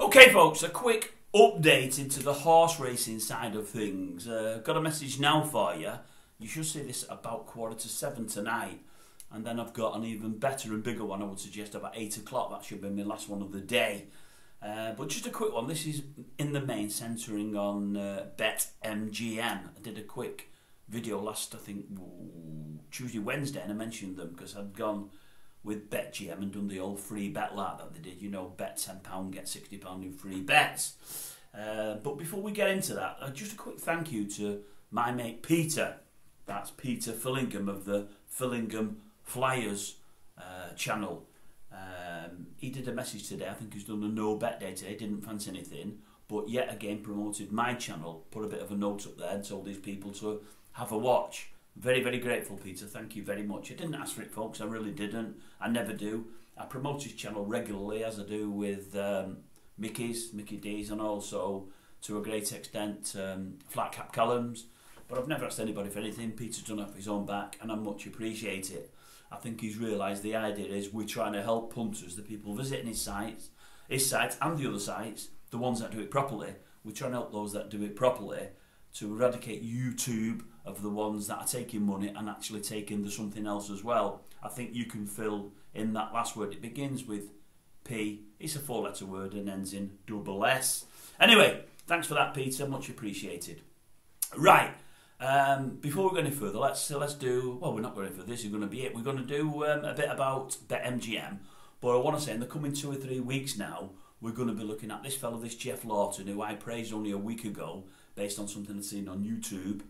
Okay folks, a quick update into the horse racing side of things. Got a message now for you. You should see this at about 7:15 tonight. And then I've got an even better and bigger one I would suggest about 8 o'clock. That should be my last one of the day. But just a quick one. This is in the main centering on Bet MGM. I did a quick video last, I think, Tuesday, Wednesday, and I mentioned them because I'd gone with Bet MGM and done the old free bet like that they did. You know, bet £10, get £60 in free bets. But before we get into that, just a quick thank you to my mate Peter. That's Peter Fillingham of the Fillingham Flyers channel. He did a message today. I think he's done a no bet day today. Didn't fancy anything, but yet again promoted my channel. Put a bit of a note up there and told these people to have a watch. Very, very grateful, Peter. Thank you very much. I didn't ask for it, folks. I really didn't. I never do. I promote his channel regularly, as I do with Mickey D's, and also, to a great extent, Flat Cap Callum's. But I've never asked anybody for anything. Peter's done it off his own back, and I much appreciate it. I think he's realised the idea is we're trying to help punters, the people visiting his sites and the other sites, the ones that do it properly. We're trying to help those that do it properly to eradicate YouTube of the ones that are taking money and actually taking the something else as well. I think you can fill in that last word. It begins with P, it's a 4-letter word and ends in double S. Anyway, thanks for that, Peter, much appreciated. Right, before we go any further, let's do, well, we're not going for this is going to be it. We're going to do a bit about Bet MGM, but I want to say in the coming 2 or 3 weeks now, we're going to be looking at this fellow, this Jeff Lawton, who I praised only a week ago based on something I'd seen on YouTube.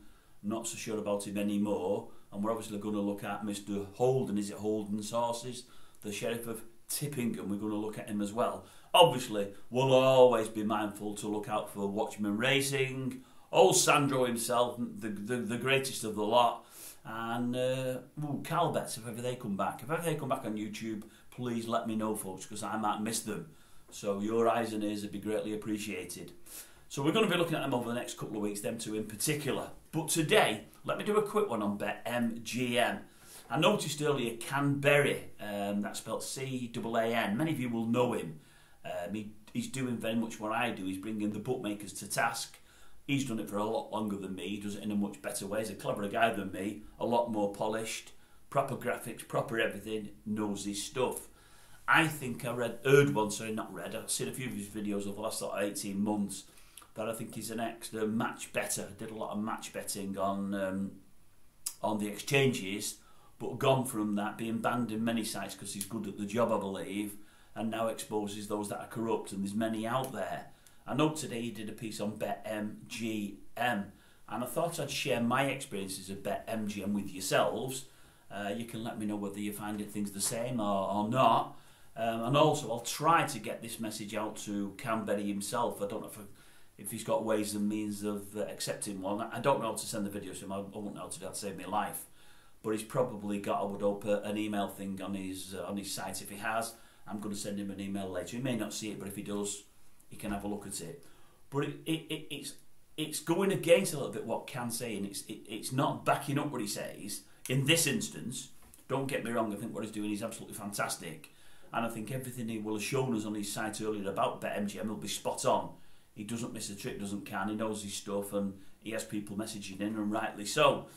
Not so sure about him anymore. And we're obviously going to look at Mr. Holden. Is it Holden's horses? The Sheriff of Tippingham. We're going to look at him as well. Obviously, we'll always be mindful to look out for Watchman Racing, old Sandro himself, the greatest of the lot, and Cal Bets, if ever they come back. If ever they come back on YouTube, please let me know, folks, because I might miss them. So your eyes and ears would be greatly appreciated. So we're going to be looking at them over the next couple of weeks, them two in particular. But today, let me do a quick one on Bet MGM. I noticed earlier CAAN Berry, that's spelled C-A-A-N. Many of you will know him. He's doing very much what I do. He's bringing the bookmakers to task. He's done it for a lot longer than me. He does it in a much better way. He's a cleverer guy than me, a lot more polished, proper graphics, proper everything, knows his stuff. I think I I've seen a few of his videos over the last 18 months. That I think he's an extra match better. Did a lot of match betting on the exchanges, but gone from that, being banned in many sites because he's good at the job, I believe, and now exposes those that are corrupt, and there's many out there. I know today he did a piece on Bet MGM, and I thought I'd share my experiences of Bet MGM with yourselves. You can let me know whether you find things the same or not. And also, I'll try to get this message out to CAAN Berry himself. I don't know if he's got ways and means of accepting one. I don't know how to send the video to him. I won't know how to do that to save my life. But he's probably got, I would hope, an email thing on his site. If he has, I'm going to send him an email later. He may not see it, but if he does, he can have a look at it. But it's going against a little bit what CAAN's saying. It's not backing up what he says. In this instance, don't get me wrong, I think what he's doing is absolutely fantastic. And I think everything he will have shown us on his site earlier about Bet MGM will be spot on. He doesn't miss a trick, doesn't CAAN. He knows his stuff, and he has people messaging in, and rightly so.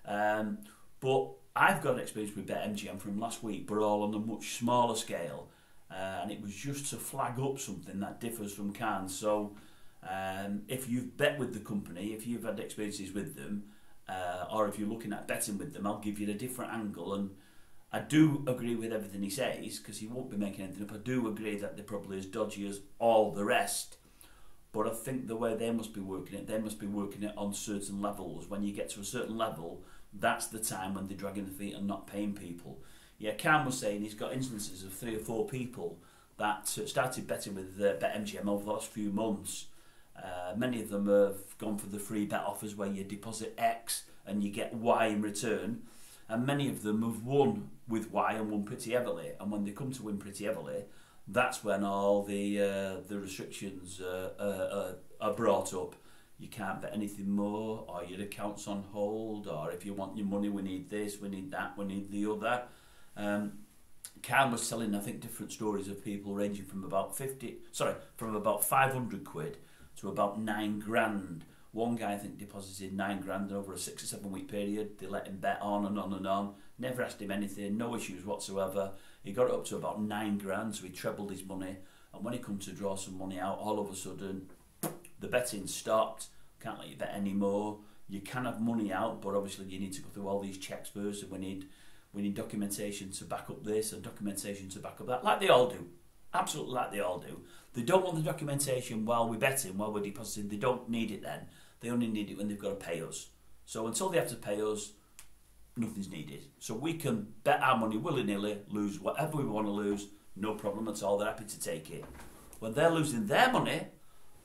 But I've got an experience with Bet MGM from last week, but all on a much smaller scale. And it was just to flag up something that differs from CAAN. So if you've bet with the company, if you've had experiences with them, or if you're looking at betting with them, I'll give you a different angle. And I do agree with everything he says, because he won't be making anything up. I do agree that they're probably as dodgy as all the rest. But I think the way they must be working it on certain levels. When you get to a certain level, that's the time when they're dragging the feet and not paying people. Yeah, CAAN was saying he's got instances of 3 or 4 people that started betting with Bet MGM over the last few months. Many of them have gone for the free bet offers where you deposit X and you get Y in return. And many of them have won with Y and won pretty heavily. And when they come to win pretty heavily, that's when all the restrictions are brought up. You can't bet anything more, or your account's on hold, or if you want your money, we need this, we need that, we need the other. CAAN was telling, I think, different stories of people ranging from about 500 quid to about 9 grand. One guy, I think, deposited 9 grand over a 6 or 7 week period. They let him bet on and on and on. Never asked him anything, no issues whatsoever. He got it up to about 9 grand, so he trebled his money. And when he come to draw some money out, all of a sudden, the betting stopped. Can't let you bet anymore. You can have money out, but obviously you need to go through all these checks first, and we need documentation to back up this and documentation to back up that, like they all do. Absolutely like they all do. They don't want the documentation while we're betting, while we're depositing. They don't need it then. They only need it when they've got to pay us. So until they have to pay us, nothing's needed. So we can bet our money willy-nilly, lose whatever we want to lose, no problem at all. They're happy to take it. When they're losing their money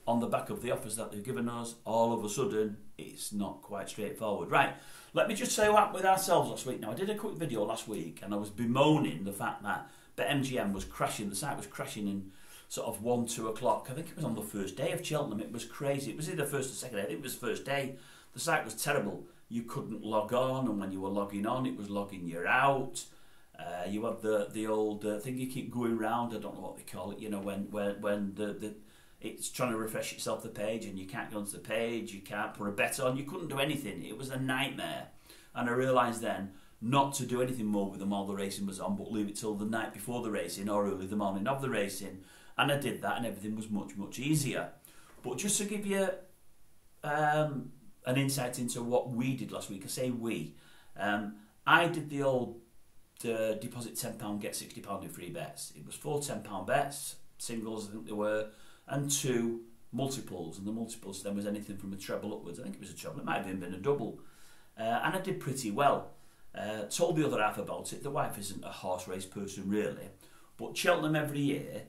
on the back of the offers that they've given us, all of a sudden, it's not quite straightforward. Right, let me just say what happened with ourselves last week. Now, I did a quick video last week, and I was bemoaning the fact that Bet MGM was crashing. The site was crashing in sort of 1, 2 o'clock. I think it was on the first day of Cheltenham. It was crazy. It was either first or second day. I think it was first day. The site was terrible. You couldn't log on, and when you were logging on, it was logging you out. You had the old thing you keep going round. I don't know what they call it. You know, when it's trying to refresh itself the page, and you can't go onto the page. You can't put a bet on. You couldn't do anything. It was a nightmare. And I realised then not to do anything more with them while the racing was on, but leave it till the night before the racing or early the morning of the racing. And I did that, and everything was much, much easier. But just to give you an insight into what we did last week, I say we. I did the old deposit £10, get £60 in free bets. It was 4 £10 bets, singles I think they were, and 2 multiples. And the multiples then was anything from a treble upwards. I think it was a treble, it might have even been a double. And I did pretty well. Told the other half about it. The wife isn't a horse race person really, but Cheltenham every year,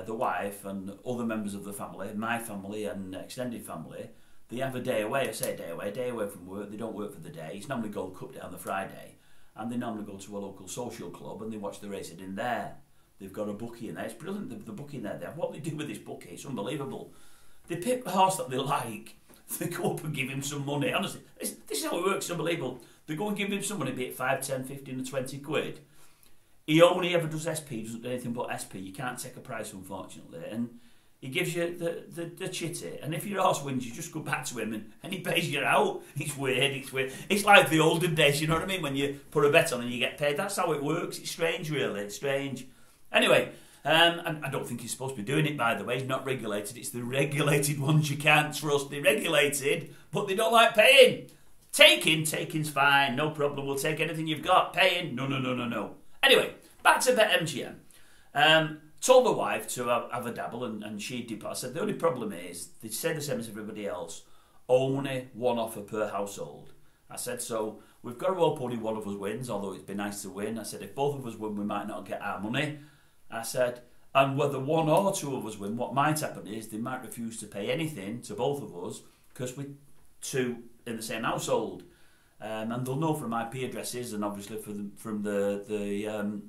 the wife and other members of the family, my family and extended family, they have a day away. I say a day away from work. They don't work for the day. It's normally Gold Cup Day on the Friday, and they normally go to a local social club and they watch the racing in there. They've got a bookie in there. It's brilliant, the bookie in there. They have what they do with this bookie. It's unbelievable. They pick a horse that they like. They go up and give him some money. Honestly, this is how it works. It's unbelievable. They go and give him some money, be it 5, 10, 15 or 20 quid. He only ever does SP, doesn't do anything but SP. You can't take a price, unfortunately. And he gives you the chitty. And if your horse wins, you just go back to him and he pays you out. It's weird, it's weird. It's like the olden days, you know what I mean? When you put a bet on and you get paid. That's how it works. It's strange, really. It's strange. Anyway, and I don't think he's supposed to be doing it, by the way. He's not regulated. It's the regulated ones you can't trust. They're regulated, but they don't like paying. Taking's fine. No problem. We'll take anything you've got. Paying, no. Anyway, back to Bet MGM. Told the wife to have a dabble, and she did. I said the only problem is they say the same as everybody else. Only 1 offer per household. I said so. We've got to hope only one of us wins, although it'd be nice to win. I said if both of us win, we might not get our money. I said, and whether 1 or 2 of us win, what might happen is they might refuse to pay anything to both of us because we're 2 in the same household. And they'll know from IP addresses and obviously from the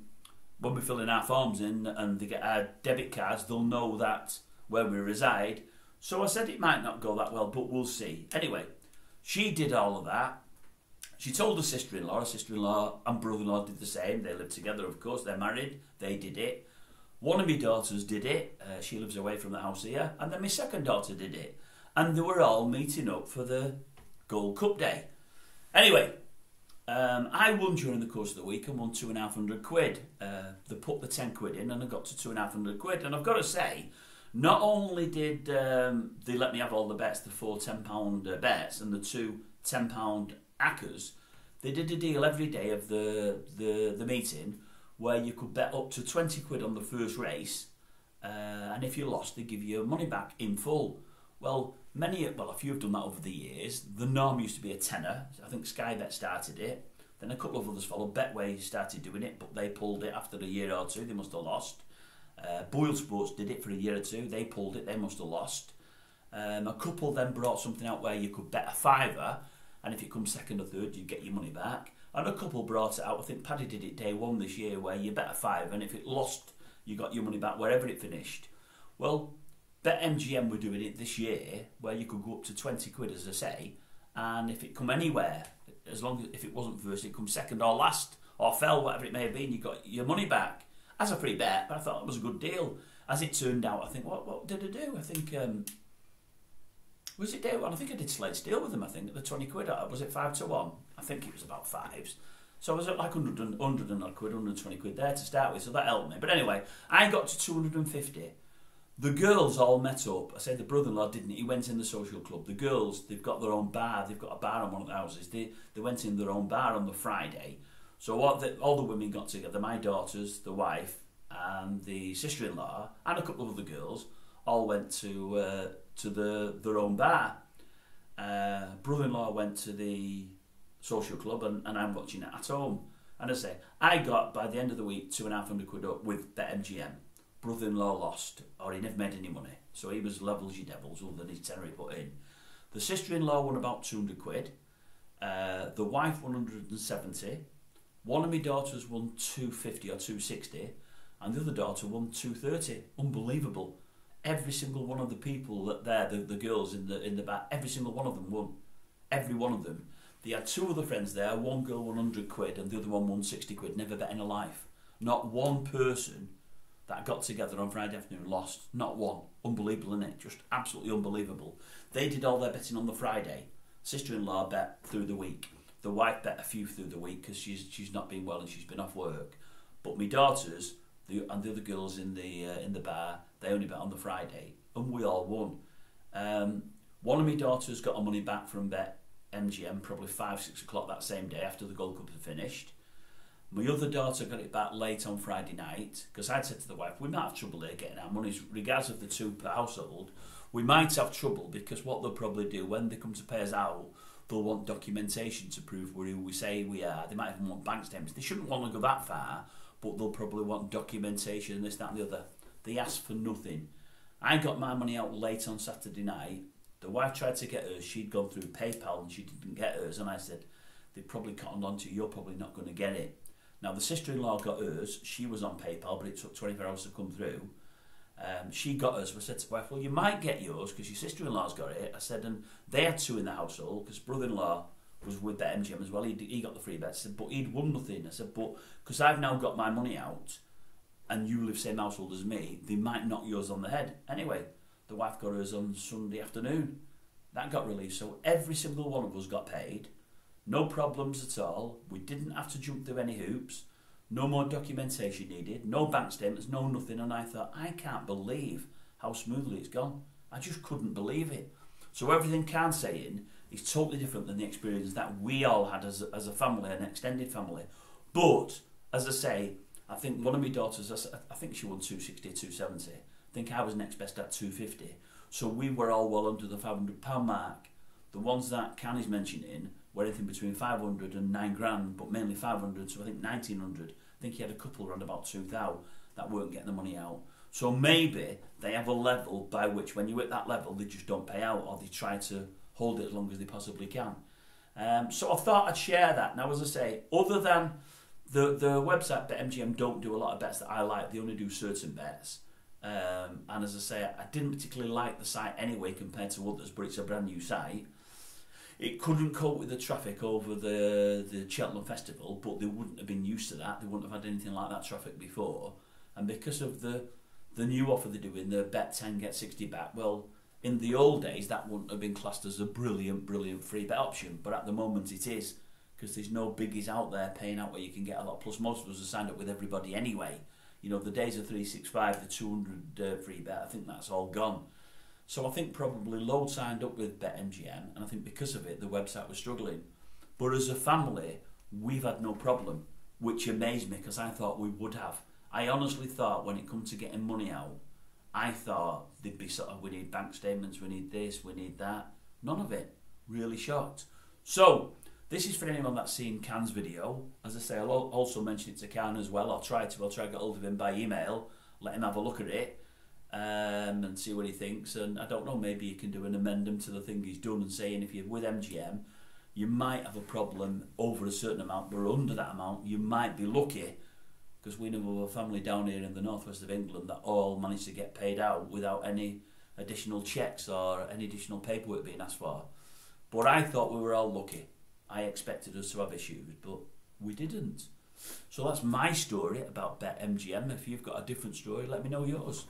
when we fill in our forms in and they get our debit cards, they'll know that where we reside. So I said it might not go that well, but we'll see. Anyway, she did all of that. She told her sister-in-law and brother-in-law did the same. They live together, of course. They're married. They did it. One of my daughters did it. She lives away from the house here. And then my second daughter did it. And they were all meeting up for the Gold Cup Day. Anyway, I won during the course of the week and won 250 quid. They put the 10 quid in and I got to 250 quid. And I've got to say, not only did they let me have all the bets, the 4 £10 bets and the 2 £10 accers, they did a deal every day of the meeting where you could bet up to 20 quid on the first race, and if you lost, they give you your money back in full. Well, a few have done that over the years. The norm used to be a tenner. I think Sky Bet started it. Then a couple of others followed. Betway started doing it, but they pulled it after a year or 2. They must have lost. Boyle Sports did it for a year or 2. They pulled it. They must have lost. A couple then brought something out where you could bet a fiver, and if you come second or third, you get your money back. And a couple brought it out. I think Paddy did it day 1 this year, where you bet a fiver, and if it lost, you got your money back wherever it finished. Well, Bet MGM were doing it this year, where you could go up to 20 quid, as I say, and if it come anywhere, as long as if it wasn't first, it come second or last or fell, whatever it may have been, you got your money back. As a free bet, but I thought it was a good deal. As it turned out, I think, what did I do? I think, was it deal? I think I did Slate's deal with them, I think, at the 20 quid. Was it 5 to 1? I think it was about fives. So I was at like 100 and odd quid, 120 quid there to start with, so that helped me. But anyway, I got to 250. The girls all met up. I said the brother-in-law didn't. He went in the social club. The girls, they've got their own bar. They've got a bar on one of the houses. They went in their own bar on the Friday. So all the women got together, my daughters, the wife, and the sister-in-law, and a couple of other girls, all went to their own bar. Brother-in-law went to the social club, and I'm watching it at home. And I say, I got, by the end of the week, 250 quid up with Bet MGM. Brother-in-law lost, or he never made any money. So he was levels you devils, other than his tenner he put in. The sister-in-law won about 200 quid. The wife won 170. One of my daughters won 250 or 260. And the other daughter won 230. Unbelievable. Every single one of the people that there, the girls in the bar, every single one of them won. Every one of them. They had two other friends there. One girl won 100 quid and the other one won 60 quid. Never bet in her life. Not one person that got together on Friday afternoon lost. Not one. Unbelievable, isn't it? Just absolutely unbelievable. They did all their betting on the Friday. Sister-in-law bet through the week. The wife bet a few through the week because she's not been well and she's been off work. But my daughters and the other girls in the bar, they only bet on the Friday, and we all won. One of my daughters got her money back from Bet MGM probably 5-6 o'clock that same day after the Gold Cup had finished. My other daughter got it back late on Friday night because I'd said to the wife, we might have trouble here getting our monies, regardless of the two per household. We might have trouble because what they'll probably do when they come to pay us out, they'll want documentation to prove we're who we say we are. They might even want bank statements. They shouldn't want to go that far, but they'll probably want documentation and this, that and the other. They asked for nothing. I got my money out late on Saturday night. The wife tried to get hers. She'd gone through PayPal and she didn't get hers. And I said, they probably cottoned on to you. You're probably not going to get it. Now, the sister-in-law got hers. She was on PayPal, but it took 24 hours to come through. She got hers. So I said to the wife, well, you might get yours because your sister-in-law's got it. I said, and they had two in the household because brother-in-law was with Bet MGM as well. He got the free bets. I said, but he'd won nothing. I said, but because I've now got my money out and you live same household as me, they might knock yours on the head. Anyway, the wife got hers on Sunday afternoon. That got released. So every single one of us got paid. No problems at all. We didn't have to jump through any hoops. No more documentation needed. No bank statements, no nothing. And I thought, I can't believe how smoothly it's gone. I just couldn't believe it. So everything CAAN's saying is totally different than the experience that we all had as a family, an extended family. But, as I say, I think one of my daughters, I think she won 260, 270. I think I was next best at 250. So we were all well under the £500 mark. The ones that CAAN is mentioning were anything between 500 and 9 grand, but mainly 500, so I think 1900. I think he had a couple around about 2,000 that weren't getting the money out. So maybe they have a level by which when you're at that level, they just don't pay out, or they try to hold it as long as they possibly can. So I thought I'd share that. Now, as I say, other than the website BetMGM don't do a lot of bets that I like, they only do certain bets. And as I say, I didn't particularly like the site anyway compared to others, but it's a brand new site. It couldn't cope with the traffic over the Cheltenham Festival, but they wouldn't have been used to that. They wouldn't have had anything like that traffic before. And because of the new offer they're doing, the bet 10, get 60 back, well, in the old days, that wouldn't have been classed as a brilliant, brilliant free bet option. But at the moment, it is, because there's no biggies out there paying out where you can get a lot. Plus, most of us are signed up with everybody anyway. You know, the days of 365, the 200 free bet, I think that's all gone. So I think probably loads signed up with Bet MGM, and I think because of it, the website was struggling. But as a family, we've had no problem, which amazed me because I thought we would have. I honestly thought when it comes to getting money out, I thought they'd be sort of, we need bank statements, we need this, we need that. None of it. Really shocked. So, this is for anyone that's seen CAAN's video. As I say, I'll also mention it to CAAN as well. I'll try to get hold of him by email, let him have a look at it, and see what he thinks. And I don't know, maybe you can do an amendment to the thing he's done and saying if you're with MGM, you might have a problem over a certain amount, but under that amount, you might be lucky, because we know of a family down here in the northwest of England that all managed to get paid out without any additional checks or any additional paperwork being asked for. But I thought we were all lucky. I expected us to have issues, but we didn't. So that's my story about Bet MGM. If you've got a different story, let me know yours.